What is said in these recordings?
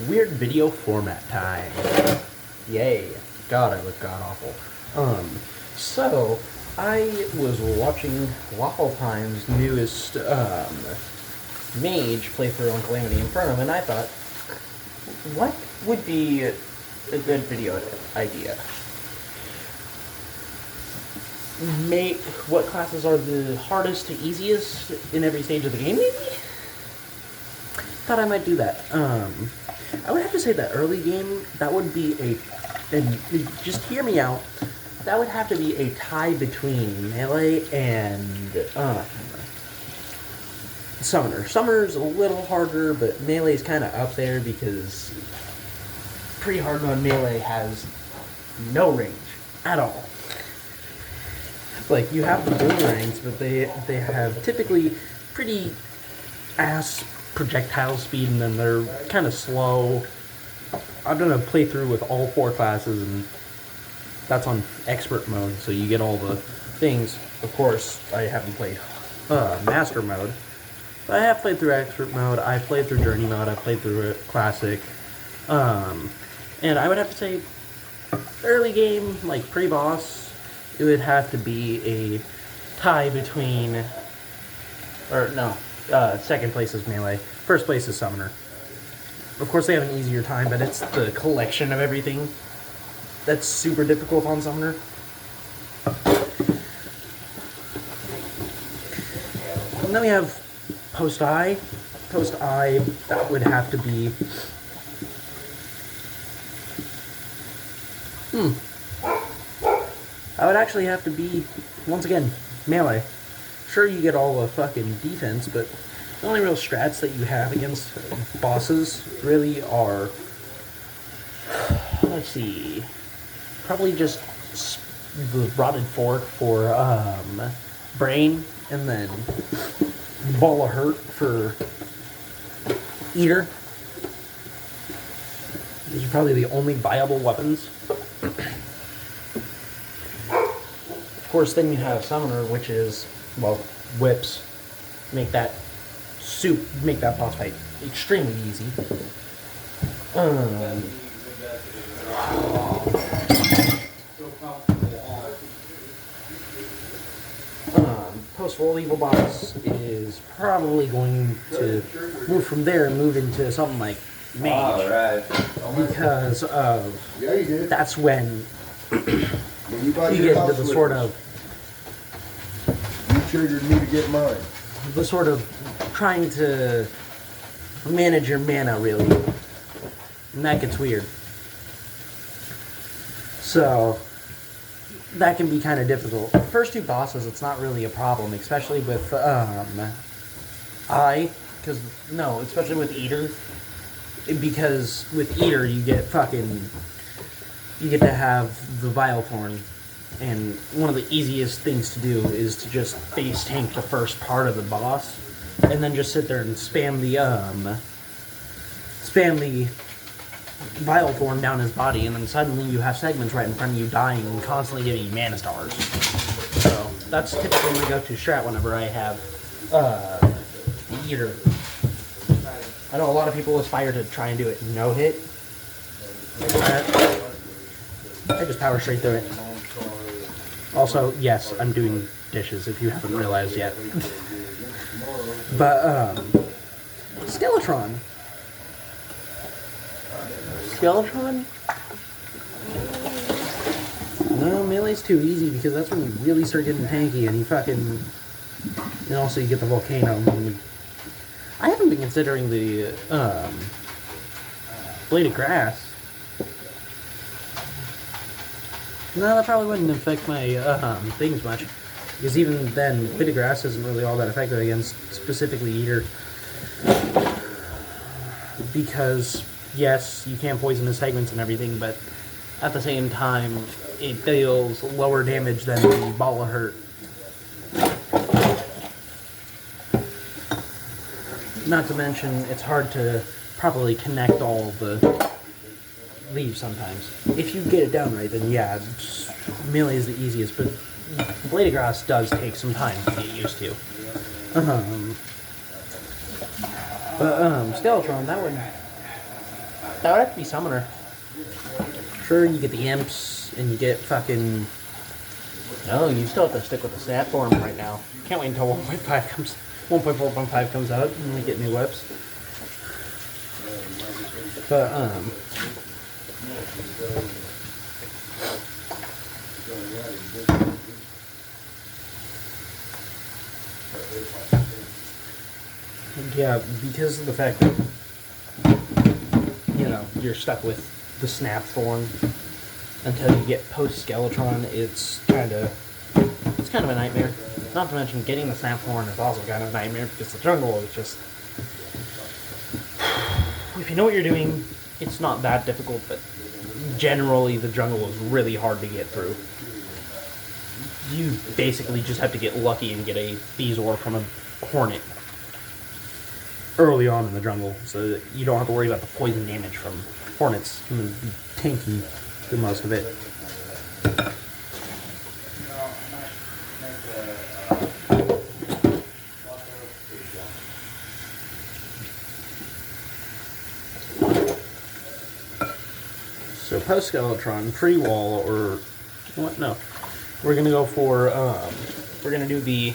Weird video format time. Yay. God, I look god-awful. So, I was watching Waffle Time's newest, Mage playthrough on Calamity Inferno, and I thought, what would be a good video idea? Make what classes are the hardest to easiest in every stage of the game, maybe? Thought I might do that. I would have to say that early game, that would be and just hear me out, that would have to be a tie between melee and summoner. Summoner's a little harder, but melee's kind of up there because pretty hard mode melee has no range at all. Like, you have the boomerangs, but they have typically pretty ass projectile speed, and then they're kind of slow. I've done a playthrough with all 4 classes, and that's on expert mode, so you get all the things. Of course, I haven't played master mode, but I have played through expert mode, I've played through journey mode, I've played through classic, and I would have to say, early game, like pre-boss, it would have to be a tie between, second place is melee, first place is summoner. Of course they have an easier time, but it's the collection of everything that's super difficult on summoner. And then we have post-I. Post-I, that would have to be... That would actually have to be, once again, melee. Sure, you get all the fucking defense, but the only real strats that you have against bosses really are, let's see, probably just the Rotted Fork for Brain, and then Ball of Hurt for Eater. These are probably the only viable weapons. Of course, then you have Summoner, which is, well, whips. Make that boss fight extremely easy. Post-roll evil boss is probably going to move from there and move into something like Mage. Because that's when you get into the sort of... You triggered me to get mine. The sort of trying to manage your mana, really. And that gets weird. So, that can be kind of difficult. The first 2 bosses, it's not really a problem, especially with, especially with Eater. Because with Eater, you get to have the Vilethorn. And one of the easiest things to do is to just face tank the first part of the boss, and then just sit there and spam the Vilethorn down his body, and then suddenly you have segments right in front of you dying and constantly giving you mana stars. So that's typically my go-to strat whenever I have Eater. I know a lot of people aspire to try and do it no hit. I just power straight through it. Also, yes, I'm doing dishes, if you haven't realized yet. But, Skeletron. No, melee's too easy, because that's when you really start getting tanky, and and also you get the volcano. I haven't been considering the, Blade of Grass. No, that probably wouldn't affect my things much, because even then, Blade of Grass isn't really all that effective against specifically Eater. Because, yes, you can poison his segments and everything, but at the same time, it deals lower damage than the Ball of Hurt. Not to mention, it's hard to properly connect all the leave sometimes. If you get it down right, then yeah, melee is the easiest, but Blade of Grass does take some time to get used to. Skeletron, That would have to be Summoner. Sure, you get the Imps, and you get fucking... No, you still have to stick with the Snap Form right now. Can't wait until 1.5 comes... 1.4.5 comes out, and we get new whips. But, yeah, because of the fact that, you know, you're stuck with the Snap Thorn until you get post-Skeletron, it's kind of a nightmare. Not to mention, getting the Snap Thorn is also kind of a nightmare because the jungle is just... If you know what you're doing, it's not that difficult, but generally the jungle is really hard to get through. You basically just have to get lucky and get a Bezoar from a Hornet early on in the jungle, so that you don't have to worry about the poison damage from Hornets. You can be tanky through most of it. So post-Skeletron, pre-wall, or what? No. We're gonna go for, we're gonna do the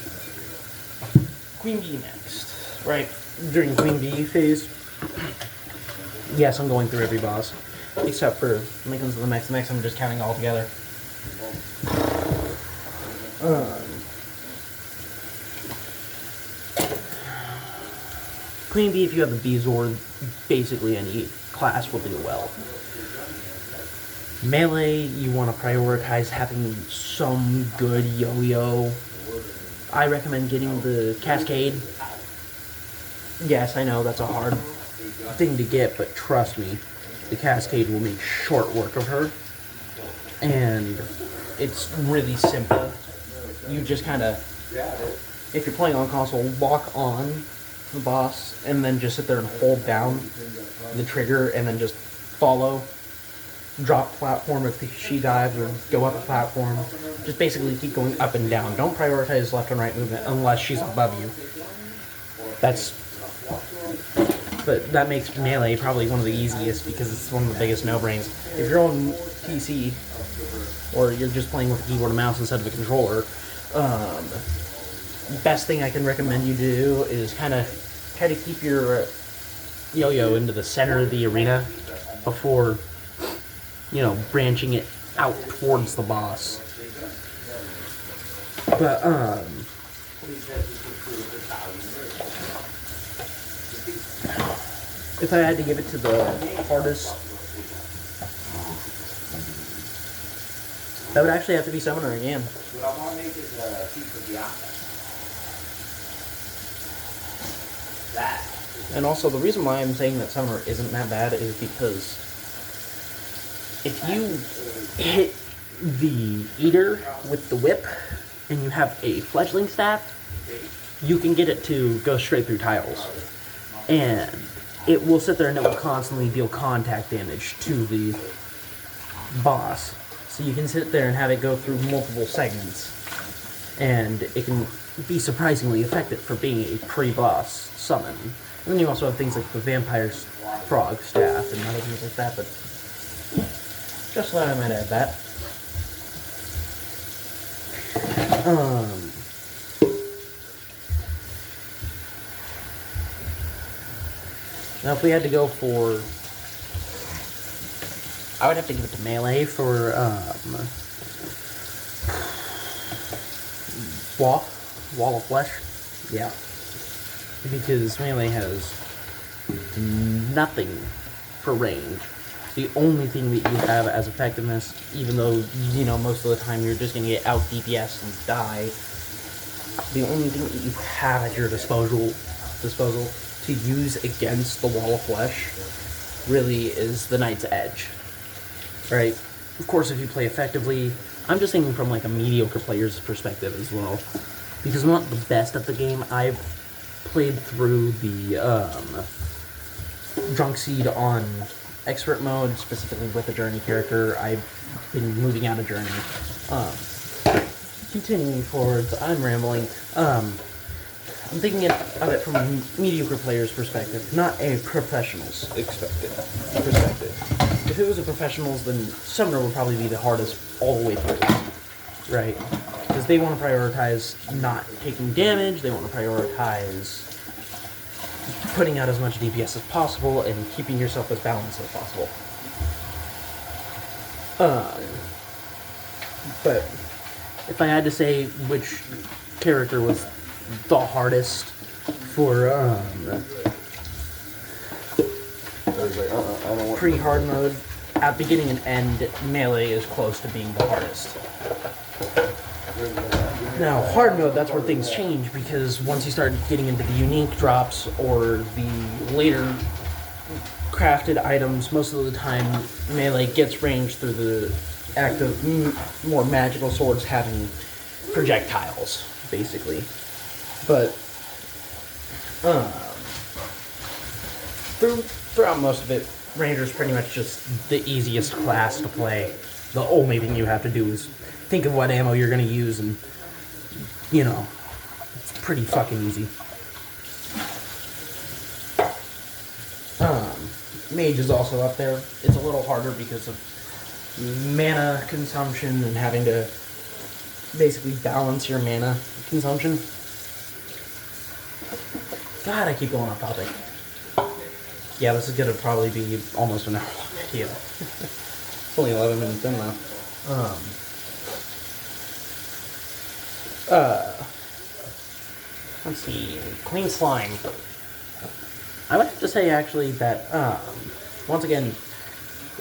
Queen Bee next, right? During Queen Bee phase, yes, I'm going through every boss, except for when it comes to the mech. I'm just counting all together. Queen Bee, if you have the Bezoar, basically any class will do well. Melee, you want to prioritize having some good yo-yo. I recommend getting the Cascade. Yes, I know that's a hard thing to get, but trust me, the Cascade will make short work of her. And it's really simple. You just kind of, if you're playing on console, lock on the boss and then just sit there and hold down the trigger and then just follow. Drop platform if she dives, or go up a platform. Just basically keep going up and down. Don't prioritize left and right movement unless she's above you. But that makes Melee probably one of the easiest because it's one of the biggest no-brains. If you're on PC, or you're just playing with a keyboard and mouse instead of a controller, best thing I can recommend you do is kind of try to keep your yo-yo into the center of the arena before, you know, branching it out towards the boss. But, if I had to give it to the hardest, that would actually have to be Summoner again. And also, the reason why I'm saying that Summoner isn't that bad is because if you hit the Eater with the whip and you have a fledgling staff, you can get it to go straight through tiles. And it will sit there and it will constantly deal contact damage to the boss. So you can sit there and have it go through multiple segments. And it can be surprisingly effective for being a pre-boss summon. And then you also have things like the Vampire's Frog Staff and other things like that, but just thought I might add that. Now if we had to go for... I would have to give it to Melee for, Wall of Flesh. Yeah. Because Melee has nothing for range. The only thing that you have as effectiveness, even though, you know, most of the time you're just going to get out DPS and die, the only thing that you have at your disposal to use against the Wall of Flesh really is the Knight's Edge. Right? Of course, if you play effectively, I'm just thinking from like a mediocre player's perspective as well. Because I'm not the best at the game. I've played through the Drunk Seed on expert mode, specifically with a Journey character. I've been moving out of Journey. Continuing forwards, I'm rambling. I'm thinking of it from a mediocre player's perspective, not a professional's perspective. if it was a professionals, then Summoner would probably be the hardest all the way through, right? Because they want to prioritize not taking damage, they want to prioritize putting out as much DPS as possible and keeping yourself as balanced as possible. But if I had to say which character was the hardest for pre-hard mode, at beginning and end, melee is close to being the hardest. Now, hard mode, that's where things change, because once you start getting into the unique drops or the later crafted items, most of the time melee gets ranged through the act of more magical swords having projectiles, basically. But throughout most of it, Ranger's pretty much just the easiest class to play. The only thing you have to do is think of what ammo you're going to use, and, you know, it's pretty fucking easy. Mage is also up there. It's a little harder because of mana consumption and having to basically balance your mana consumption. God, I keep going off topic. Yeah, this is going to probably be almost an hour long video. It's only 11 minutes in now. Let's see. Clean slime. I would have to say, actually, that, once again,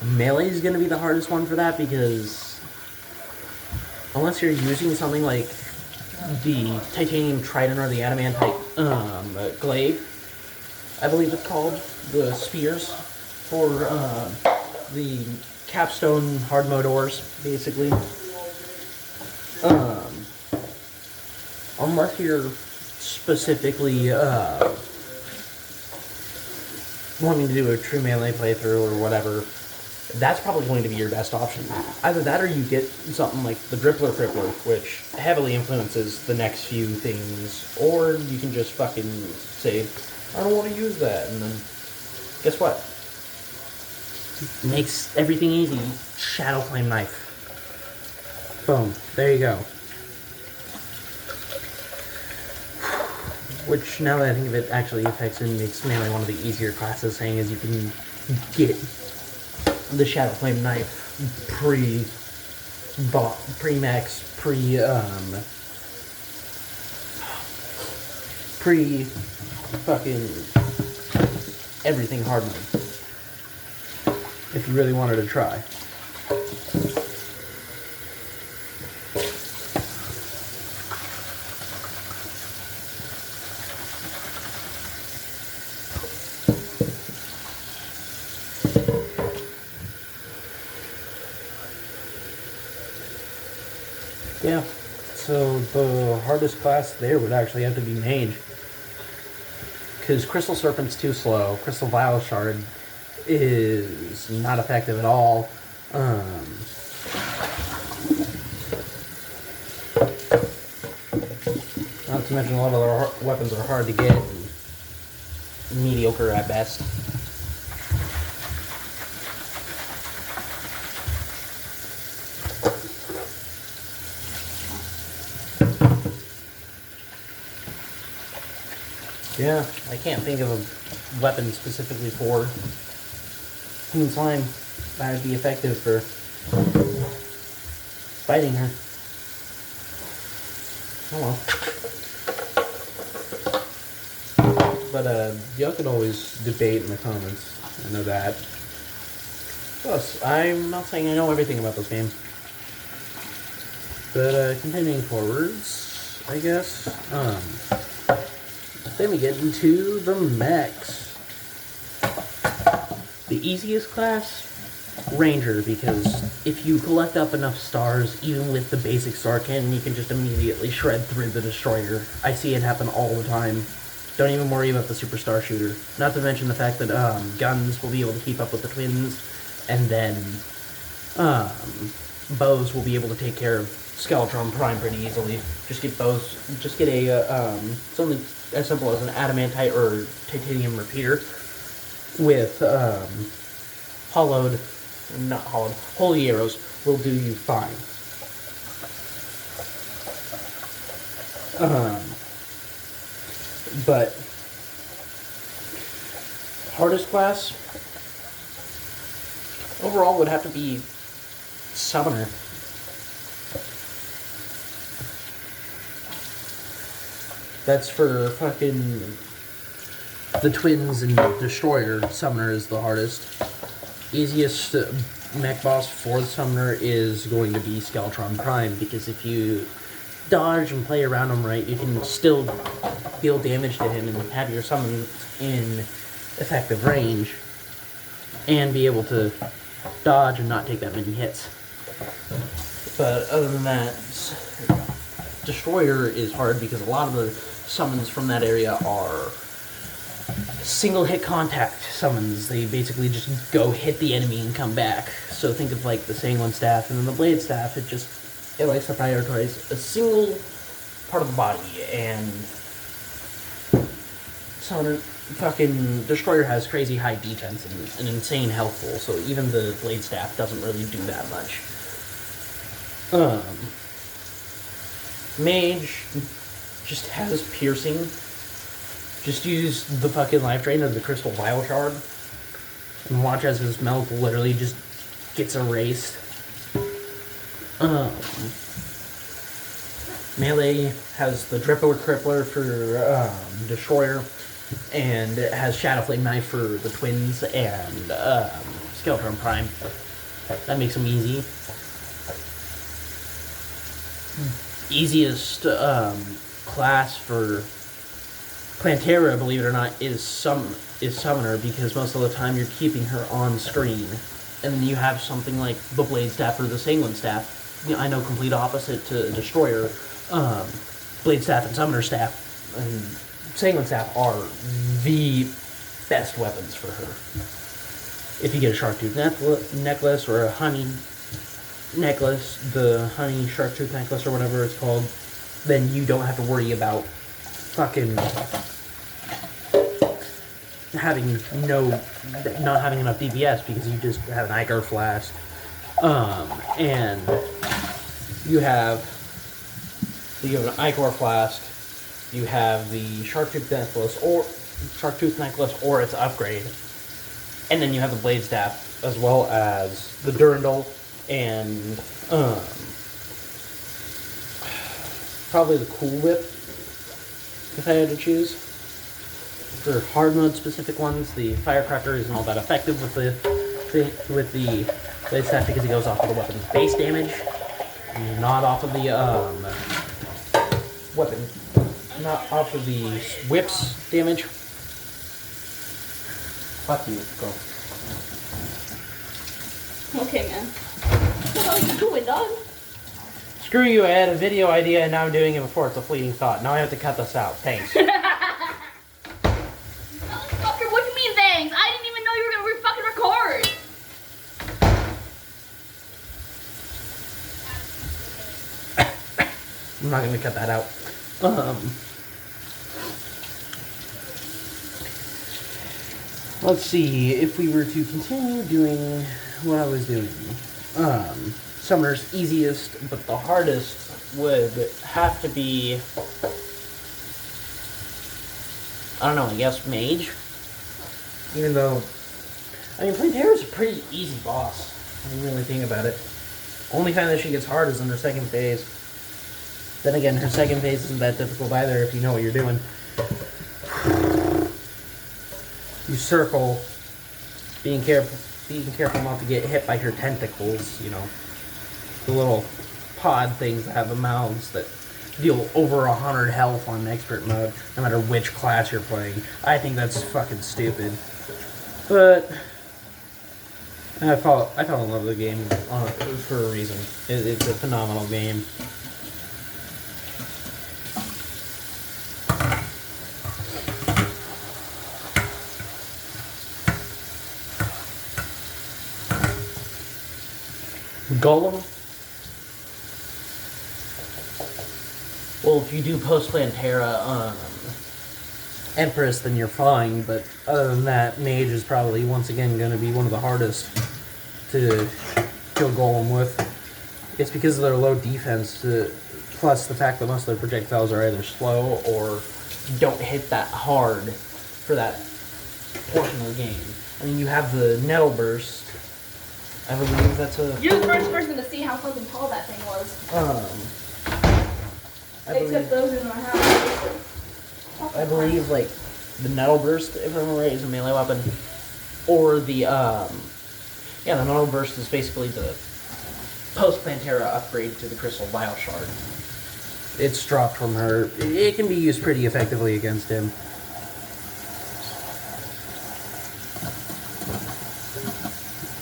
melee is going to be the hardest one for that, because unless you're using something like the titanium trident or the adamantite glaive, I believe it's called, the spears for the capstone hard mode ores, basically. Unless you're specifically wanting to do a true melee playthrough or whatever, that's probably going to be your best option. Either that or you get something like the Drippler Crippler, which heavily influences the next few things, or you can just fucking say, I don't want to use that, and then guess what? Makes everything easy. Shadow Flame Knife. Boom. There you go. Which, now that I think of it, actually affects and makes melee one of the easier classes, saying as you can get the Shadow Flame Knife pre-max, fucking everything hard mode. If you really wanted to try. Yeah, so the hardest class there would actually have to be Mage. Because Crystal Serpent's too slow. Crystal Vial Shard is not effective at all. Not to mention a lot of their weapons are hard to get and mediocre at best. Yeah, I can't think of a weapon specifically for Clean Slime that would be effective for fighting her. Oh well. But y'all could always debate in the comments. I know that. Plus, I'm not saying I know everything about this game. But continuing forwards, I guess. Then we get into the mechs. The easiest class, Ranger, because if you collect up enough stars, even with the basic star cannon, you can just immediately shred through the destroyer. I see it happen all the time. Don't even worry about the superstar shooter. Not to mention the fact that guns will be able to keep up with the twins, and then bows will be able to take care of Skeletron Prime pretty easily. Just get bows. Just get a something as simple as an adamantite or titanium repeater with hollowed not hollowed, holy arrows will do you fine. But hardest class overall would have to be Summoner. That's for fucking the twins and Destroyer. Summoner is the hardest. Easiest mech boss for the Summoner is going to be Skeletron Prime, because if you dodge and play around him right, you can still deal damage to him and have your summon in effective range and be able to dodge and not take that many hits. But other than that, Destroyer is hard because a lot of the summons from that area are single hit contact summons. They basically just go hit the enemy and come back. So think of like the Sanguine Staff and then the Blade Staff. It likes to prioritize a single part of the body, and Summoner fucking Destroyer has crazy high defense and an insane health pool, so even the Blade Staff doesn't really do that much. Mage just has piercing. Just use the fucking life drain of the Crystal Vial Shard and watch as his mouth literally just gets erased. Melee has the Dripper Crippler for Destroyer, and it has Shadow Flame Knife for the twins and Skeleton Prime. That makes them easy. Easiest class for Plantera, believe it or not, is Summoner, because most of the time you're keeping her on screen. And then you have something like the Blade Staff or the Sanguine Staff. You know, I know, complete opposite to Destroyer. Blade Staff and Summoner Staff and Sanguine Staff are the best weapons for her. If you get a shark tooth necklace or a honey necklace, the honey shark tooth necklace or whatever it's called, then you don't have to worry about fucking not having enough DPS, because you just have an Ichor Flask. And you have an Ichor Flask, you have the Shark Tooth Necklace or its upgrade, and then you have the Blade Staff, as well as the Durandal, and probably the Cool Whip, if I had to choose. For hard mode specific ones, the Firecracker isn't all that effective with the Blade Staff, because it goes off of the weapon's base damage, not off of the not off of the whip's damage. Fuck you, go. Okay, man. What the hell are you doing, dog? Screw you, I had a video idea and now I'm doing it before it's a fleeting thought. Now I have to cut this out. Thanks. Fucker, what do you mean thanks? I didn't even know you were gonna fucking record. I'm not gonna cut that out. Let's see, if we were to continue doing what I was doing. Summoner's easiest, but the hardest would have to be, I don't know, I guess Mage. Even though, I mean, Plantera's a pretty easy boss, when you really think about it. Only time that she gets hard is in her second phase. Then again, her second phase isn't that difficult either if you know what you're doing. You circle, being careful not to get hit by her tentacles, you know. The little pod things that have the mouths that deal over 100 health on expert mode, no matter which class you're playing. I think that's fucking stupid. But I fell in love with the game for a reason. It's a phenomenal game. Golem? Well, if you do post Plantera Empress, then you're fine, but other than that, Mage is probably once again going to be one of the hardest to kill Golem with. It's because of their low defense, plus the fact that most of their projectiles are either slow or don't hit that hard for that portion of the game. I mean, you have the Nettle Burst. I believe that's a... You're the first person to see how fucking tall that thing was. Except those in my house. I believe, like, the Nettle Burst, if I remember right, is a melee weapon. Or the, yeah, the Nettle Burst is basically the post-Plantera upgrade to the Crystal Vial Shard. It's dropped from her. It can be used pretty effectively against him.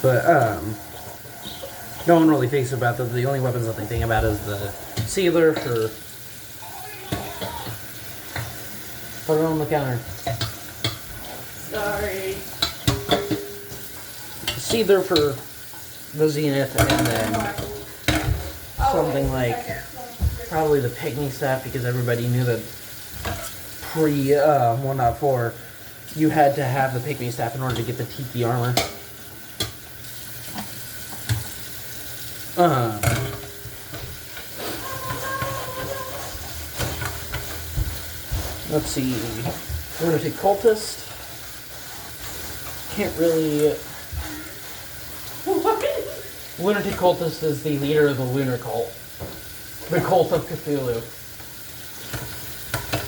But, no one really thinks about that. The only weapons that they think about is the Sealer for... Put it on the counter. Sorry. Sealer for the Zenith, and then something like probably the Pygmy Staff, because everybody knew that pre 1.4 you had to have the Pygmy Staff in order to get the Tiki armor. Let's see. Lunatic Cultist. Can't really... Lunatic Cultist is the leader of the Lunar Cult. The Cult of Cthulhu.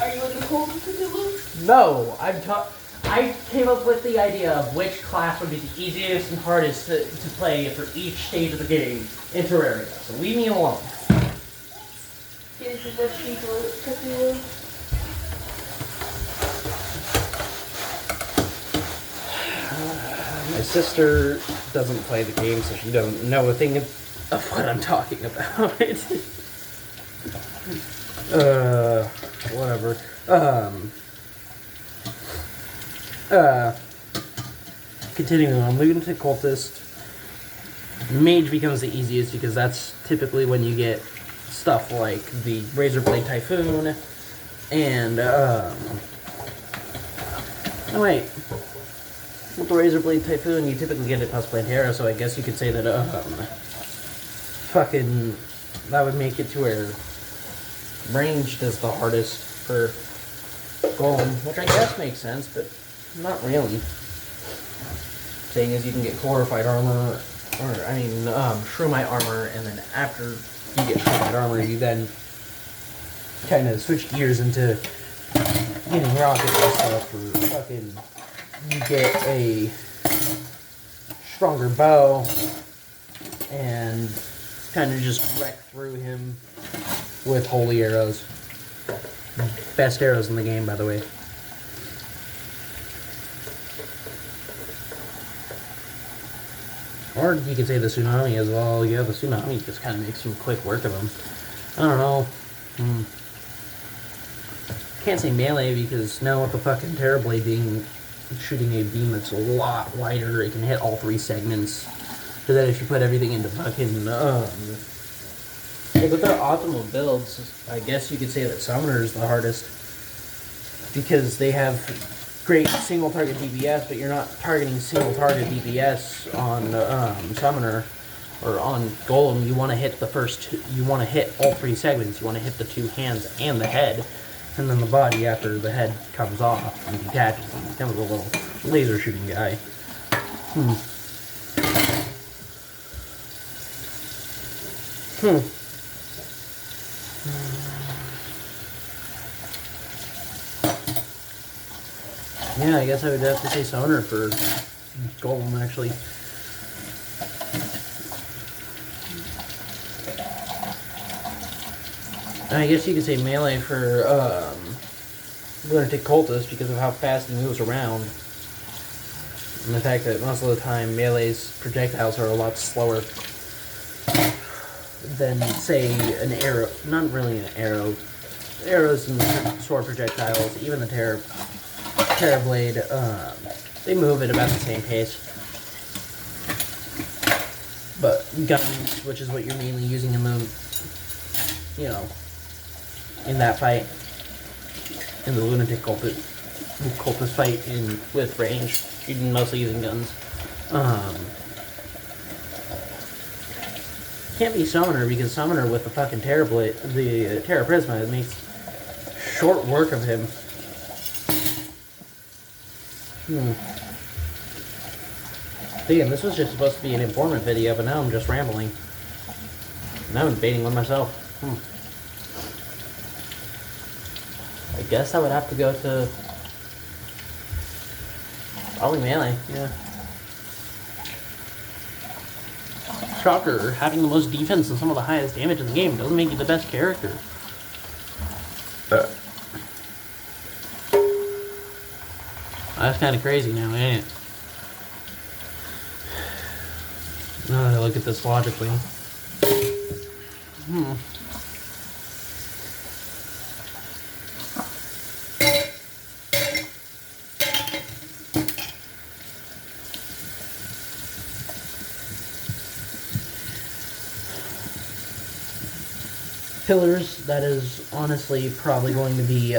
Are you in the Cult of Cthulhu? No! I came up with the idea of which class would be the easiest and hardest to play for each stage of the game in Terraria. So leave me alone. This is what people Cthulhu. My sister doesn't play the game, so she don't know a thing of what I'm talking about. Whatever. Continuing on, Lunatic Cultist. Mage becomes the easiest because that's typically when you get stuff like the Razorblade Typhoon and, oh wait. With the Razorblade Typhoon, you typically get it plus Plantera, so I guess you could say that, that would make it to where ranged is the hardest for Golem, which I guess makes sense, but not really. Saying as you can get Glorified Armor, Shroomite Armor, and then after you get Shroomite Armor, you then kind of switch gears into getting rockets and stuff for fucking... You get a stronger bow and kind of just wreck through him with holy arrows. Best arrows in the game, by the way. Or you could say the Tsunami as well. Yeah, the Tsunami just kind of makes some quick work of him. I don't know. Can't say melee because now with the fucking Terrorblade being... shooting a beam that's a lot wider, it can hit all three segments. So that if you put everything into fucking, with their optimal builds, I guess you could say that Summoner is the hardest. Because they have great single target DPS, but you're not targeting single target DPS on, Summoner. Or on Golem, you want to hit you want to hit all three segments. You want to hit the two hands and the head. And then the body after the head comes off and detaches and becomes a little laser shooting guy. Yeah, I guess I would have to say Sonar for Golem, actually. I guess you could say melee for Lunatic Cultist because of how fast he moves around. And the fact that most of the time melee's projectiles are a lot slower than, say, an arrow. Not really an arrow. Arrows and sword projectiles, even the Terrorblade, they move at about the same pace. But guns, which is what you're mainly using in the, in that fight, in the Lunatic Cultist fight with range, you're mostly using guns. Can't be Summoner because Summoner with the fucking Terra Blade, the Terra Prisma, it makes short work of him. Damn, this was just supposed to be an informant video, but now I'm just rambling. Now I'm debating on myself. I guess I would have to go to probably melee, yeah. Shocker, having the most defense and some of the highest damage in the game doesn't make you the best character. That's kind of crazy now, ain't it? Now that I look at this logically. Pillars, that is honestly probably going to be,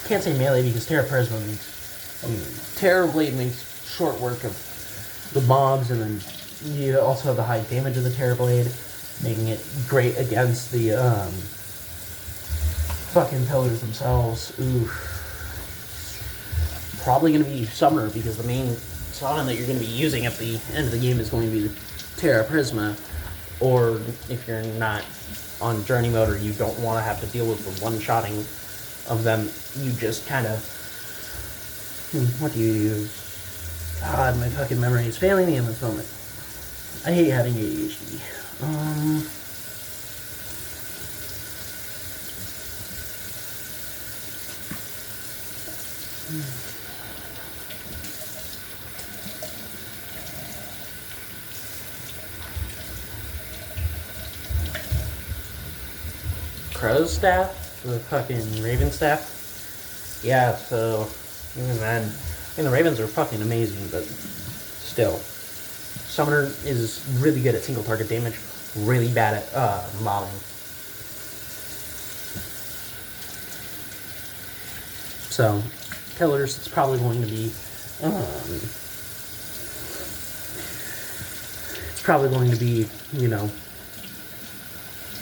can't say melee because Terra Prisma makes, Terra Blade makes short work of the mobs, and then you also have the high damage of the Terra Blade, making it great against the, fucking pillars themselves. Oof. Probably going to be Summoner because the main summon that you're going to be using at the end of the game is going to be the Terra Prisma. Or if you're not on journey mode or you don't want to have to deal with the one-shotting of them, you just kind of... what do you use? God, my fucking memory is failing me in this moment. I hate having ADHD. Crow's staff, the fucking Raven staff. Yeah, so even then, I mean the Ravens are fucking amazing, but still, Summoner is really good at single target damage, really bad at mobbing. So, pillars, it's probably going to be, you know,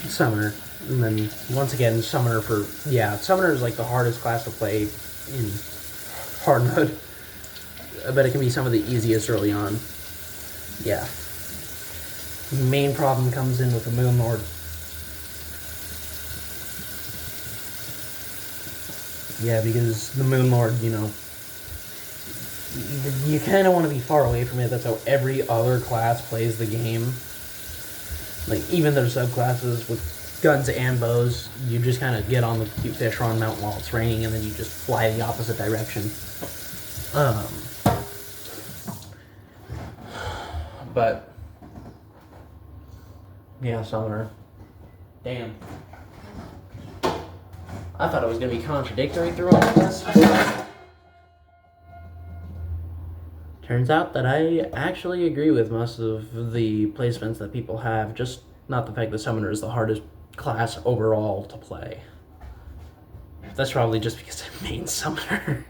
Summoner. And then, once again, Summoner Summoner is like the hardest class to play in hard mode. But it can be some of the easiest early on. Yeah. The main problem comes in with the Moon Lord. Yeah, because the Moon Lord, you know, you kind of want to be far away from it. That's how every other class plays the game. Like, even their subclasses with guns and bows, you just kind of get on the cute fish on mountain while it's raining, and then you just fly the opposite direction. But yeah, Summoner. Damn. I thought it was going to be contradictory through all of this. Turns out that I actually agree with most of the placements that people have, just not the fact that Summoner is the hardest class overall to play. That's probably just because I main Summoner.